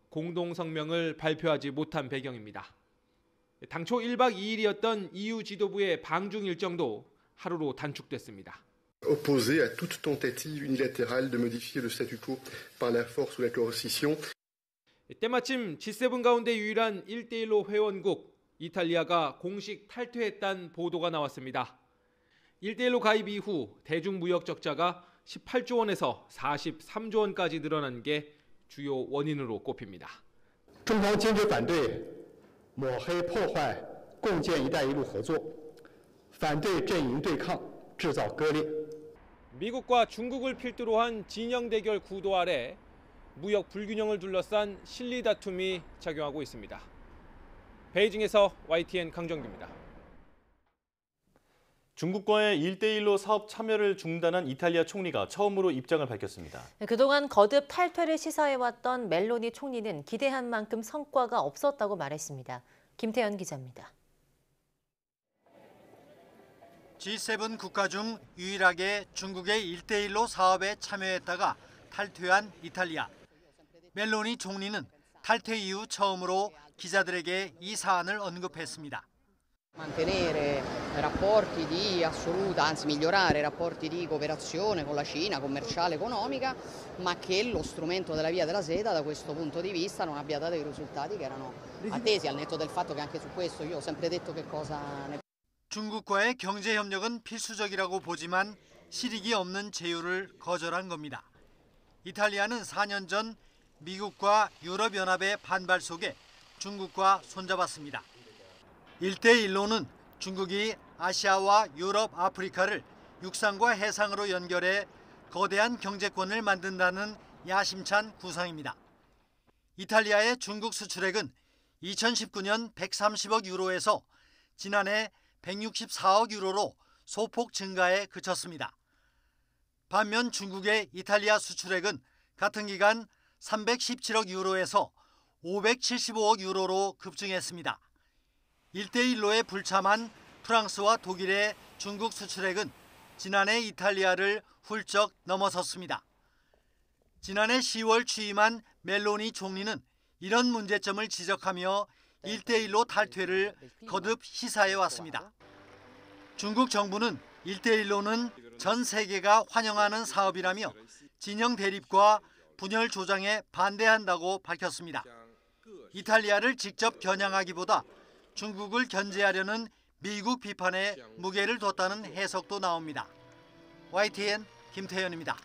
공동 성명을 발표하지 못한 배경입니다. 당초 1박 2일이었던 EU 지도부의 방중 일정도 하루로 단축됐습니다. Opposé à toute tentative unilatérale de modifier le statu quo par la force ou la coercition. 때마침 G7 가운데 유일한 1대1로 회원국 이탈리아가 공식 탈퇴했다는 보도가 나왔습니다. 1대1로 가입 이후 대중무역 적자가 18조 원에서 43조 원까지 늘어난 게 주요 원인으로 꼽힙니다. 中方坚决反对抹黑破坏共建“一带一路”合作，反对阵营对抗，制造割裂。 미국과 중국을 필두로 한 진영 대결 구도 아래 무역 불균형을 둘러싼 실리 다툼이 작용하고 있습니다. 베이징에서 YTN 강정규입니다. 중국과의 1대1로 사업 참여를 중단한 이탈리아 총리가 처음으로 입장을 밝혔습니다. 그동안 거듭 탈퇴를 시사해왔던 멜로니 총리는 기대한 만큼 성과가 없었다고 말했습니다. 김태현 기자입니다. G7 국가 중 유일하게 중국의 1대1로 사업에 참여했다가 탈퇴한 이탈리아. 멜로니 총리는 탈퇴 이후 처음으로 기자들에게 이 사안을 언급했습니다. Mantenere rapporti di assoluta, anzi migliorare rapporti di cooperazione con la Cina, commerciale, economica, ma che lo strumento della via della seta da questo punto di vista non abbia dato i risultati che erano attesi, al netto del fatto che anche su questo io ho sempre detto che cosa ne. 중국과의 경제 협력은 필수적이라고 보지만 실익이 없는 제휴를 거절한 겁니다. 이탈리아는 4년 전 미국과 유럽연합의 반발 속에 중국과 손잡았습니다. 1대1로는 중국이 아시아와 유럽, 아프리카를 육상과 해상으로 연결해 거대한 경제권을 만든다는 야심찬 구상입니다. 이탈리아의 중국 수출액은 2019년 130억 유로에서 지난해 164억 유로로 소폭 증가에 그쳤습니다. 반면 중국의 이탈리아 수출액은 같은 기간 317억 유로에서 575억 유로로 급증했습니다. 1대1로에 불참한 프랑스와 독일의 중국 수출액은 지난해 이탈리아를 훌쩍 넘어섰습니다. 지난해 10월 취임한 멜로니 총리는 이런 문제점을 지적하며 1대1로 탈퇴를 거듭 시사해왔습니다. 중국 정부는 1대1로는 전 세계가 환영하는 사업이라며 진영 대립과 분열 조장에 반대한다고 밝혔습니다. 이탈리아를 직접 겨냥하기보다 중국을 견제하려는 미국 비판에 무게를 뒀다는 해석도 나옵니다. YTN 김태현입니다.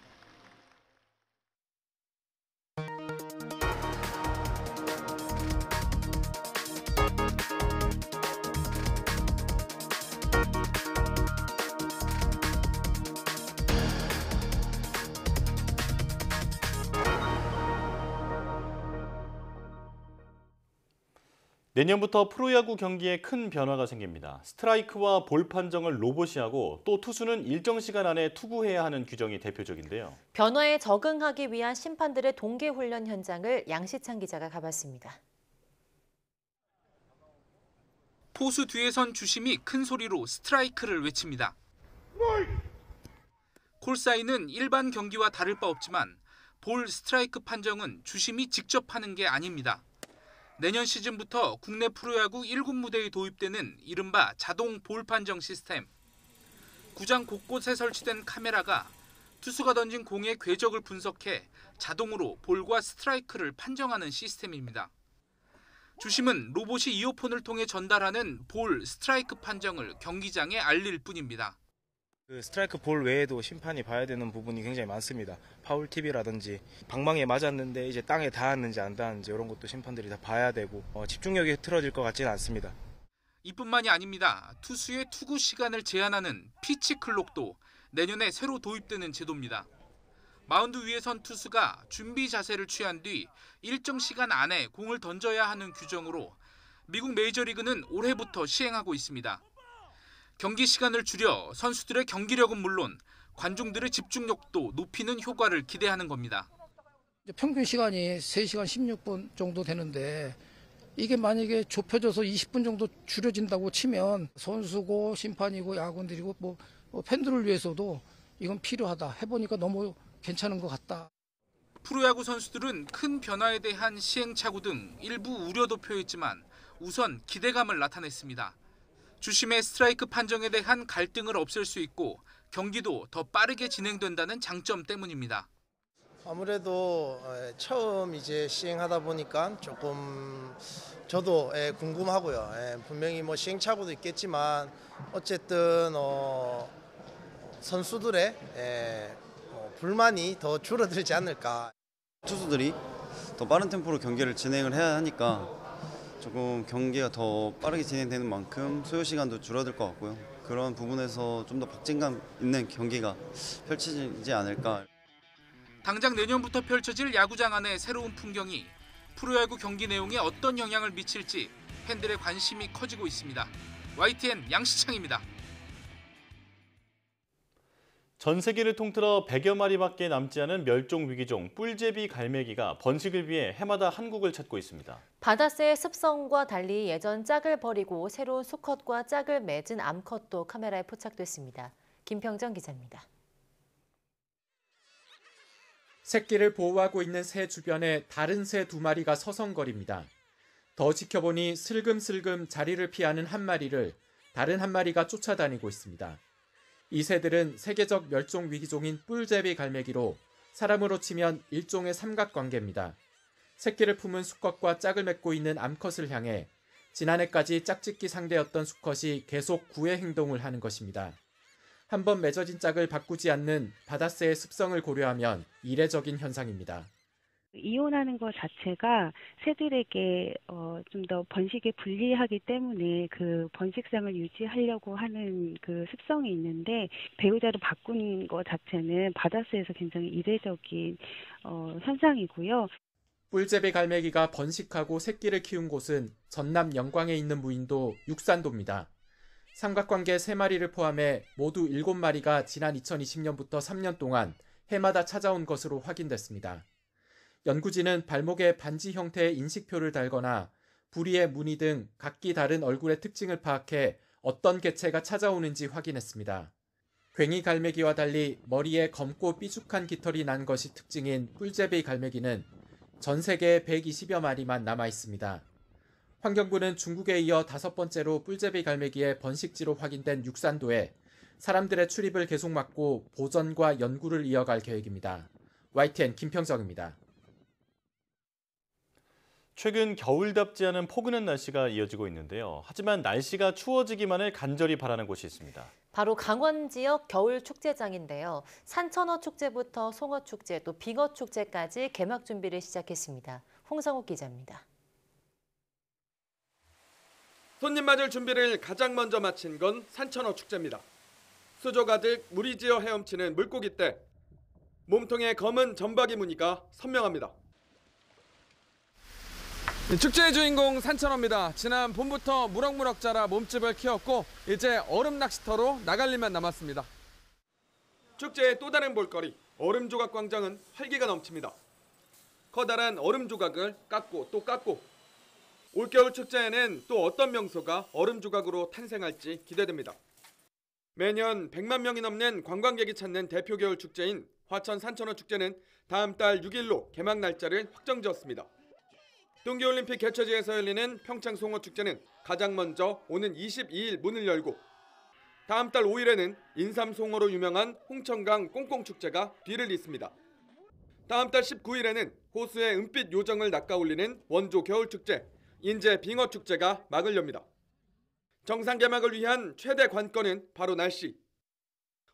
내년부터 프로야구 경기에 큰 변화가 생깁니다. 스트라이크와 볼 판정을 로봇이 하고 또 투수는 일정 시간 안에 투구해야 하는 규정이 대표적인데요. 변화에 적응하기 위한 심판들의 동계 훈련 현장을 양시창 기자가 가봤습니다. 포수 뒤에 선 주심이 큰 소리로 스트라이크를 외칩니다. 콜사인은 일반 경기와 다를 바 없지만 볼 스트라이크 판정은 주심이 직접 하는 게 아닙니다. 내년 시즌부터 국내 프로야구 1군 무대에 도입되는 이른바 자동 볼 판정 시스템. 구장 곳곳에 설치된 카메라가 투수가 던진 공의 궤적을 분석해 자동으로 볼과 스트라이크를 판정하는 시스템입니다. 주심은 로봇이 이어폰을 통해 전달하는 볼, 스트라이크 판정을 경기장에 알릴 뿐입니다. 스트라이크 볼 외에도 심판이 봐야 되는 부분이 굉장히 많습니다. 파울 팁이라든지 방망이에 맞았는데 이제 땅에 닿았는지 안 닿았는지 이런 것도 심판들이 다 봐야 되고 집중력이 틀어질 것 같지는 않습니다. 이뿐만이 아닙니다. 투수의 투구 시간을 제한하는 피치 클록도 내년에 새로 도입되는 제도입니다. 마운드 위에 선 투수가 준비 자세를 취한 뒤 일정 시간 안에 공을 던져야 하는 규정으로 미국 메이저리그는 올해부터 시행하고 있습니다. 경기 시간을 줄여 선수들의 경기력은 물론 관중들의 집중력도 높이는 효과를 기대하는 겁니다. 평균 시간이 3시간 16분 정도 되는데 이게 만약에 좁혀져서 20분 정도 줄여진다고 치면 선수고 심판이고 야구인들이고 뭐 팬들을 위해서도 이건 필요하다. 해보니까 너무 괜찮은 것 같다. 프로야구 선수들은 큰 변화에 대한 시행착오 등 일부 우려도 표했지만 우선 기대감을 나타냈습니다. 주심의 스트라이크 판정에 대한 갈등을 없앨 수 있고 경기도 더 빠르게 진행된다는 장점 때문입니다. 아무래도 처음 이제 시행하다 보니까 조금 저도 궁금하고요. 분명히 뭐 시행착오도 있겠지만 어쨌든 선수들의 불만이 더 줄어들지 않을까. 투수들이 더 빠른 템포로 경기를 진행을 해야 하니까 조금 경기가 더 빠르게 진행되는 만큼 소요 시간도 줄어들 것 같고요. 그런 부분에서 좀 더 박진감 있는 경기가 펼쳐지지 않을까. 당장 내년부터 펼쳐질 야구장 안의 새로운 풍경이 프로야구 경기 내용에 어떤 영향을 미칠지 팬들의 관심이 커지고 있습니다. YTN 양시창입니다. 전 세계를 통틀어 100여 마리밖에 남지 않은 멸종 위기종 뿔제비 갈매기가 번식을 위해 해마다 한국을 찾고 있습니다. 바다새의 습성과 달리 예전 짝을 버리고 새로운 수컷과 짝을 맺은 암컷도 카메라에 포착됐습니다. 김평정 기자입니다. 새끼를 보호하고 있는 새 주변에 다른 새 2마리가 서성거립니다. 더 지켜보니 슬금슬금 자리를 피하는 한 마리를 다른 한 마리가 쫓아다니고 있습니다. 이 새들은 세계적 멸종 위기종인 뿔제비 갈매기로 사람으로 치면 일종의 삼각관계입니다. 새끼를 품은 수컷과 짝을 맺고 있는 암컷을 향해 지난해까지 짝짓기 상대였던 수컷이 계속 구애 행동을 하는 것입니다. 한번 맺어진 짝을 바꾸지 않는 바다새의 습성을 고려하면 이례적인 현상입니다. 이혼하는 것 자체가 새들에게 좀 더 번식에 불리하기 때문에 그 번식상을 유지하려고 하는 그 습성이 있는데 배우자를 바꾸는 것 자체는 바다새에서 굉장히 이례적인 현상이고요. 뿔제비 갈매기가 번식하고 새끼를 키운 곳은 전남 영광에 있는 무인도 육산도입니다. 삼각관계 3마리를 포함해 모두 7마리가 지난 2020년부터 3년 동안 해마다 찾아온 것으로 확인됐습니다. 연구진은 발목에 반지 형태의 인식표를 달거나 부리의 무늬 등 각기 다른 얼굴의 특징을 파악해 어떤 개체가 찾아오는지 확인했습니다. 괭이 갈매기와 달리 머리에 검고 삐죽한 깃털이 난 것이 특징인 뿔제비 갈매기는 전 세계에 120여 마리만 남아 있습니다. 환경부는 중국에 이어 5번째로 뿔제비 갈매기의 번식지로 확인된 육산도에 사람들의 출입을 계속 막고 보전과 연구를 이어갈 계획입니다. YTN 김평정입니다. 최근 겨울답지 않은 포근한 날씨가 이어지고 있는데요. 하지만 날씨가 추워지기만을 간절히 바라는 곳이 있습니다. 바로 강원 지역 겨울 축제장인데요. 산천어 축제부터 송어 축제, 또 빙어 축제까지 개막 준비를 시작했습니다. 홍성욱 기자입니다. 손님 맞을 준비를 가장 먼저 마친 건 산천어 축제입니다. 수조 가득 물이 지어 헤엄치는 물고기떼. 몸통에 검은 점박이 무늬가 선명합니다. 축제의 주인공 산천어입니다. 지난 봄부터 무럭무럭 자라 몸집을 키웠고 이제 얼음 낚시터로 나갈 일만 남았습니다. 축제의 또 다른 볼거리, 얼음 조각 광장은 활기가 넘칩니다. 커다란 얼음 조각을 깎고 또 깎고 올겨울 축제에는 또 어떤 명소가 얼음 조각으로 탄생할지 기대됩니다. 매년 100만 명이 넘는 관광객이 찾는 대표 겨울 축제인 화천 산천어 축제는 다음 달 6일로 개막 날짜를 확정지었습니다. 동계올림픽 개최지에서 열리는 평창 송어축제는 가장 먼저 오는 22일 문을 열고 다음 달 5일에는 인삼 송어로 유명한 홍천강 꽁꽁축제가 뒤를 잇습니다. 다음 달 19일에는 호수의 은빛 요정을 낚아올리는 원조 겨울축제, 인제 빙어축제가 막을 엽니다. 정상 개막을 위한 최대 관건은 바로 날씨.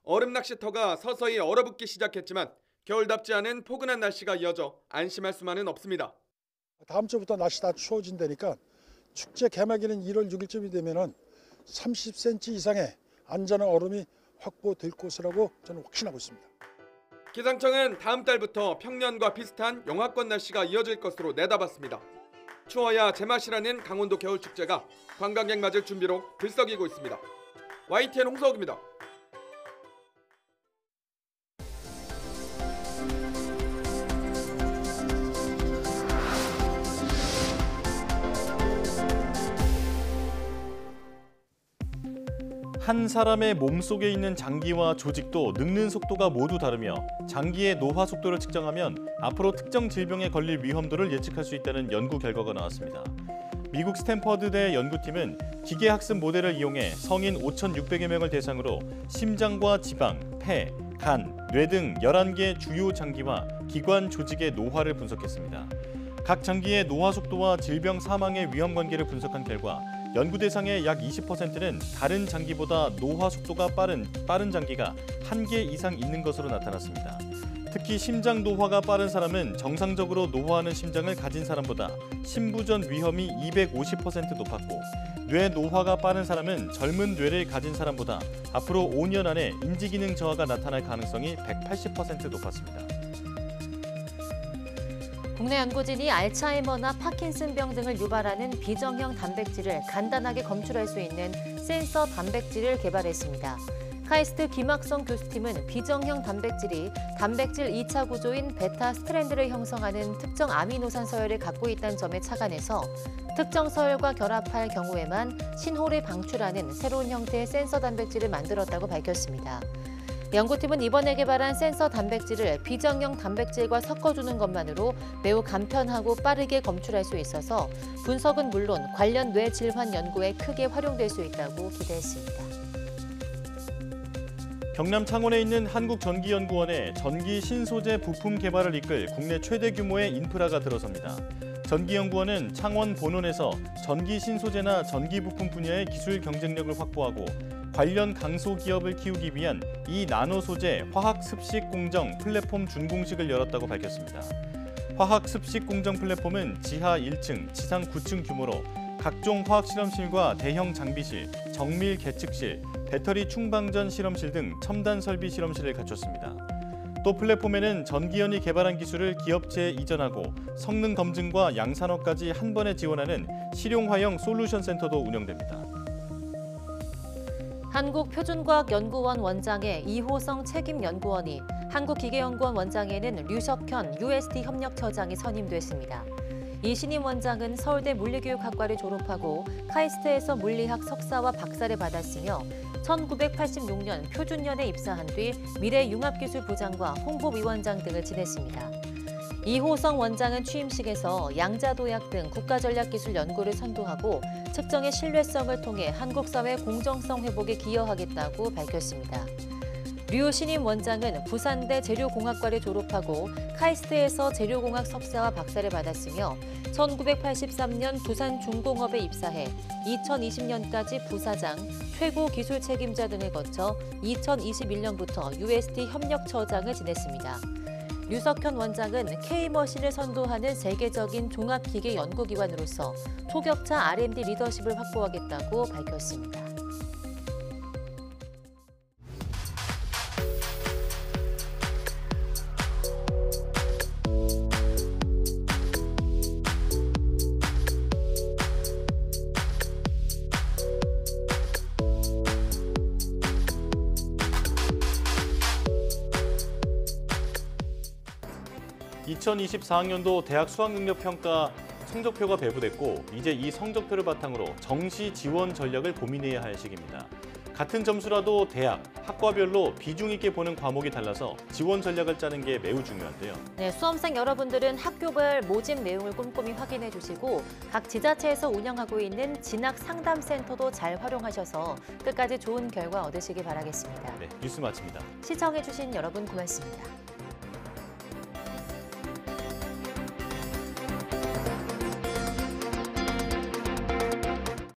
얼음 낚시터가 서서히 얼어붙기 시작했지만 겨울답지 않은 포근한 날씨가 이어져 안심할 수만은 없습니다. 다음 주부터 날씨 다 추워진다니까 축제 개막일인 1월 6일쯤이 되면은 30cm 이상의 안전한 얼음이 확보될 것이라고 저는 확신하고 있습니다. 기상청은 다음 달부터 평년과 비슷한 영하권 날씨가 이어질 것으로 내다봤습니다. 추워야 제맛이라는 강원도 겨울축제가 관광객 맞을 준비로 들썩이고 있습니다. YTN 홍서욱입니다. 한 사람의 몸속에 있는 장기와 조직도 늙는 속도가 모두 다르며 장기의 노화 속도를 측정하면 앞으로 특정 질병에 걸릴 위험도를 예측할 수 있다는 연구 결과가 나왔습니다. 미국 스탠퍼드대 연구팀은 기계학습 모델을 이용해 성인 5,600여 명을 대상으로 심장과 지방, 폐, 간, 뇌 등 11개 주요 장기와 기관 조직의 노화를 분석했습니다. 각 장기의 노화 속도와 질병 사망의 위험 관계를 분석한 결과 연구 대상의 약 20%는 다른 장기보다 노화 속도가 빠른 장기가 1개 이상 있는 것으로 나타났습니다. 특히 심장 노화가 빠른 사람은 정상적으로 노화하는 심장을 가진 사람보다 심부전 위험이 250% 높았고 뇌 노화가 빠른 사람은 젊은 뇌를 가진 사람보다 앞으로 5년 안에 인지기능 저하가 나타날 가능성이 180% 높았습니다. 국내 연구진이 알츠하이머나 파킨슨병 등을 유발하는 비정형 단백질을 간단하게 검출할 수 있는 센서 단백질을 개발했습니다. 카이스트 김학성 교수팀은 비정형 단백질이 단백질 2차 구조인 베타 스트랜드를 형성하는 특정 아미노산 서열을 갖고 있다는 점에 착안해서 특정 서열과 결합할 경우에만 신호를 방출하는 새로운 형태의 센서 단백질을 만들었다고 밝혔습니다. 연구팀은 이번에 개발한 센서 단백질을 비정형 단백질과 섞어주는 것만으로 매우 간편하고 빠르게 검출할 수 있어서 분석은 물론 관련 뇌 질환 연구에 크게 활용될 수 있다고 기대했습니다. 경남 창원에 있는 한국전기연구원에 전기 신소재 부품 개발을 이끌 국내 최대 규모의 인프라가 들어섭니다. 전기연구원은 창원 본원에서 전기 신소재나 전기 부품 분야의 기술 경쟁력을 확보하고 관련 강소 기업을 키우기 위한 이 나노 소재 화학 습식 공정 플랫폼 준공식을 열었다고 밝혔습니다. 화학 습식 공정 플랫폼은 지하 1층, 지상 9층 규모로 각종 화학 실험실과 대형 장비실, 정밀 계측실, 배터리 충방전 실험실 등 첨단 설비 실험실을 갖췄습니다. 또 플랫폼에는 전기연이 개발한 기술을 기업체에 이전하고 성능 검증과 양산화까지 한 번에 지원하는 실용화형 솔루션 센터도 운영됩니다. 한국표준과학연구원 원장의 이호성 책임연구원이 한국기계연구원 원장에는 류석현 UST 협력처장이 선임됐습니다. 이 신임 원장은 서울대 물리교육학과를 졸업하고 카이스트에서 물리학 석사와 박사를 받았으며 1986년 표준연에 입사한 뒤 미래융합기술부장과 홍보위원장 등을 지냈습니다. 이호성 원장은 취임식에서 양자도약 등 국가전략기술 연구를 선도하고 측정의 신뢰성을 통해 한국 사회 공정성 회복에 기여하겠다고 밝혔습니다. 류 신임 원장은 부산대 재료공학과를 졸업하고 카이스트에서 재료공학 석사와 박사를 받았으며 1983년 부산중공업에 입사해 2020년까지 부사장, 최고 기술 책임자 등을 거쳐 2021년부터 UST 협력처장을 지냈습니다. 류석현 원장은 K머신을 선도하는 세계적인 종합기계 연구기관으로서 초격차 R&D 리더십을 확보하겠다고 밝혔습니다. (2024학년도) 대학 수학능력평가 성적표가 배부됐고 이제 이 성적표를 바탕으로 정시 지원 전략을 고민해야 할 시기입니다. 같은 점수라도 대학, 학과별로 비중 있게 보는 과목이 달라서 지원 전략을 짜는 게 매우 중요한데요. 네, 수험생 여러분들은 학교별 모집 내용을 꼼꼼히 확인해 주시고 각 지자체에서 운영하고 있는 진학 상담센터도 잘 활용하셔서 끝까지 좋은 결과 얻으시기 바라겠습니다. 네, 뉴스 마칩니다. 시청해 주신 여러분 고맙습니다.